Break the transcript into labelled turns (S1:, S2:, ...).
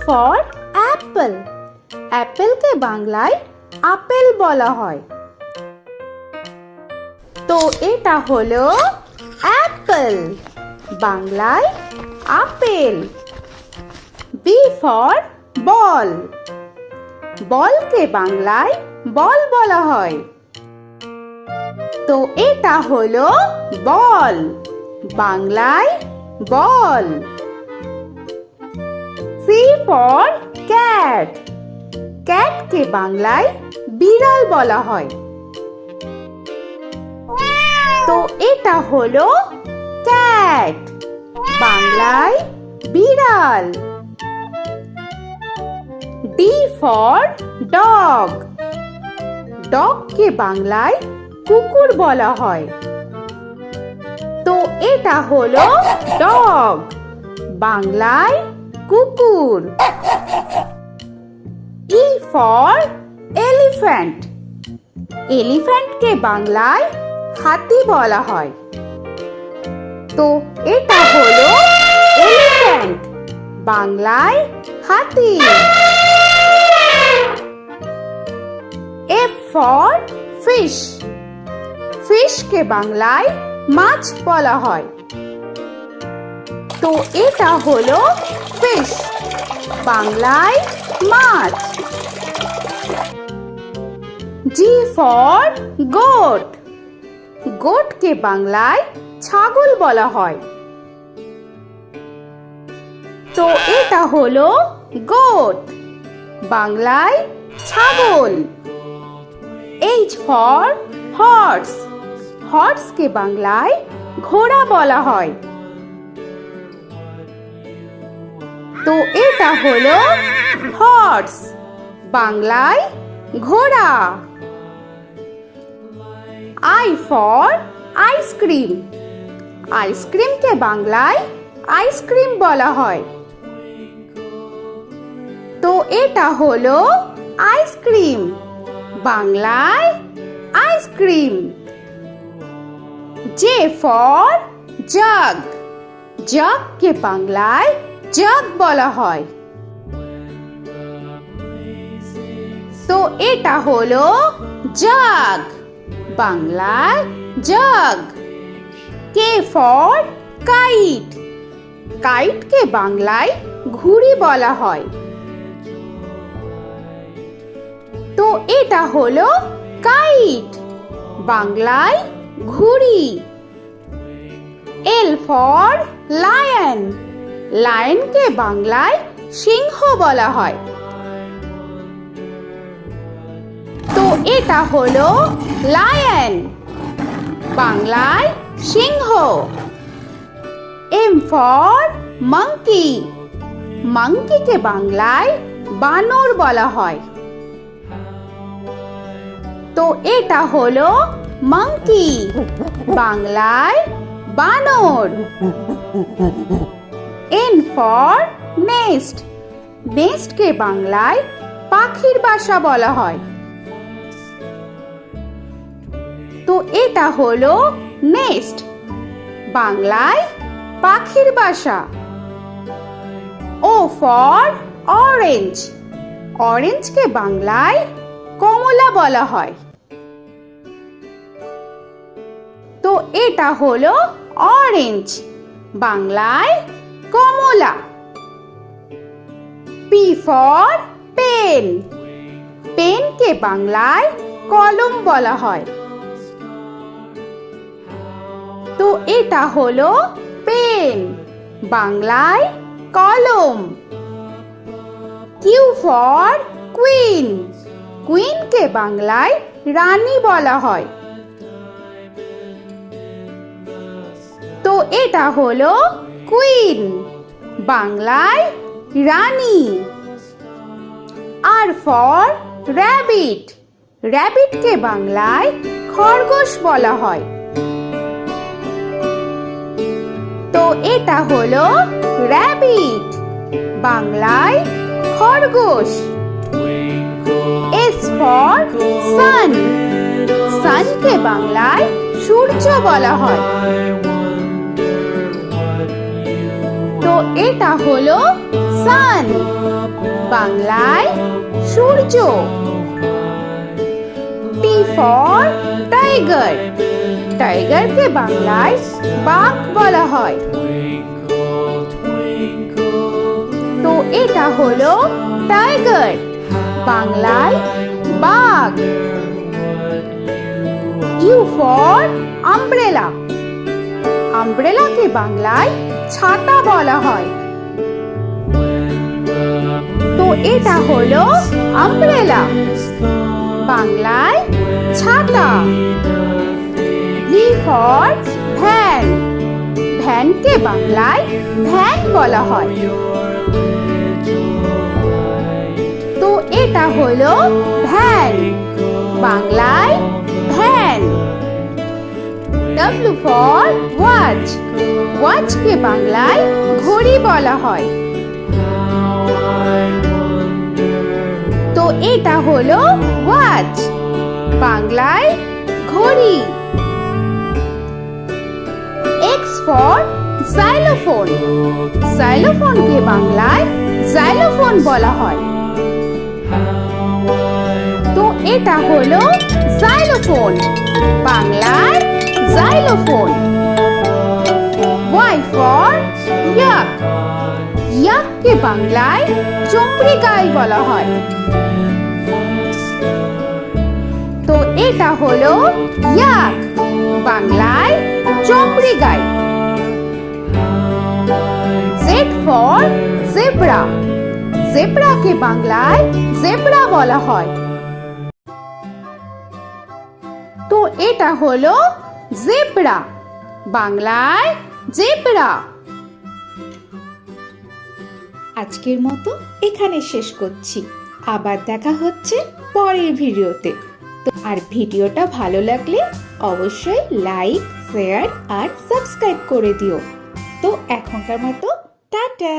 S1: For Apple. অ্যাপেলকে বাংলায় apple বলা হয়। তো এটা হলো অ্যাপল, বাংলায় আপেল। B for ball. বলকে বাংলায় বল বলা হয়। তো এটা হলো বল, বাংলায় বল। C for cat. ক্যাটকে বাংলায় বিড়াল বলা হয়। তো এটা হলো ক্যাট, বাংলায় বিড়াল। D for dog. ডগকে বাংলায় কুকুর বলা হয়। তো এটা হলো ডগ, বাংলায় কুকুর। E for elephant. এলিফ্যান্টকে বাংলায় হাতি বলা হয়। তো এটা হলো এলিফ্যান্ট, বাংলায় হাতি। F for fish. ফিশকে বাংলায় মাছ বলা হয়। তো এটা হলো ফিশ, বাংলায় মাছ। G for goat. গোটকে বাংলায় ছাগল বলা হয়। তো এটা হলো গোট, বাংলায় ছাগল। H for horse. হর্সকে বাংলায় ঘোড়া বলা হয়। তো এটা হলো হর্স, বাংলায় ঘোড়া। I for ice cream. আইসক্রিমকে বাংলায় আইসক্রিম বলা হয়। তো এটা হলো আইসক্রিম, বাংলায় আইসক্রিম। J for jug. জাগকে বাংলায় জাগ বলা হয়। তো এটা হলো জাগ, বাংলায় জাগ। K for kite. কাইটকে বাংলায় ঘুড়ি বলা হয়। তো এটা হলো কাইট, বাংলায় ঘুড়ি। L for lion. লায়নকে বাংলায় সিংহ বলা হয়। তো এটা হলো লায়ন, বাংলায় সিংহ। M for monkey. মাঙ্কিকে বাংলায় বানর বলা হয়। তো এটা হলো মাঙ্কি, বাংলায় বানর। N for nest. নেস্টকে বাংলায় পাখির বাসা বলা হয়। তো এটা হলো নেস্ট, বাংলায় পাখির বাসা। O for orange. অরেঞ্জকে বাংলায় কমলা বলা হয়। তো এটা হলো অরেঞ্জ, বাংলায় কমলা। P for pen. পেনকে বাংলায় কলম বলা হয়। তো এটা হলো পেন, বাংলায় কলম। Q for queen. কুইনকে বাংলায় রানী বলা হয়। তো এটা হলো কুইন, বাংলায় রানী। আর ফর র‍্যাবিট। র‍্যাবিটকে বাংলায় খরগোশ বলা হয়। তো এটা হলো র‍্যাবিট, বাংলায় খরগোশ। S for sun. সানকে বাংলায় সূর্য বলা হয়। তো এটা হলো সান, বাংলায় সূর্য। টি ফর টাইগার, টাইগারকে বাংলায় বাঘ বলা হয়। তো এটা হলো টাইগার, বাংলায় বাঘ। ইউ ফর আমব্রেলা, আমব্রেলাকে বাংলায় ছাতা বলা হয়। তো এটা হলো আমব্রেলা, বাংলায় ছাতা। ভি ফর ভ্যান, ভ্যানকে বাংলায় ভ্যান বলা হয়। তো এটা হলো ভ্যান, বাংলায় ভ্যান। ডব্লিউ ফর ওয়াচ, ওয়াচকে বাংলায় ঘড়ি বলা হয়। তো এটা হলো ওয়াচ, বাংলায় ঘড়ি। এক্স ফর জাইলোফোন, জাইলোফোনকে বাংলায় জাইলোফোন বলা হয়। তো এটা হলো জাইলোফোন, বাংলায় জাইলোফোন। ওয়াই ফর ইয়াক, ইয়াককে বাংলায় চমড়ি গাই বলা হয়। তো এটা হলো ইয়াক, বাংলায় চমড়ি গাই। জেড ফর জেব্রা, জেব্রাকে বাংলায় জেব্রা বলা হয়। তো এটা হলো জেব্রা, বাংলায় জেব্রা। আজকের মতো এখানে শেষ করছি, আবার দেখা হচ্ছে পরের ভিডিওতে। তো আর ভিডিওটা ভালো লাগলে অবশ্যই লাইক, শেয়ার আর সাবস্ক্রাইব করে দিও। তো এখনকার মতো টাটা।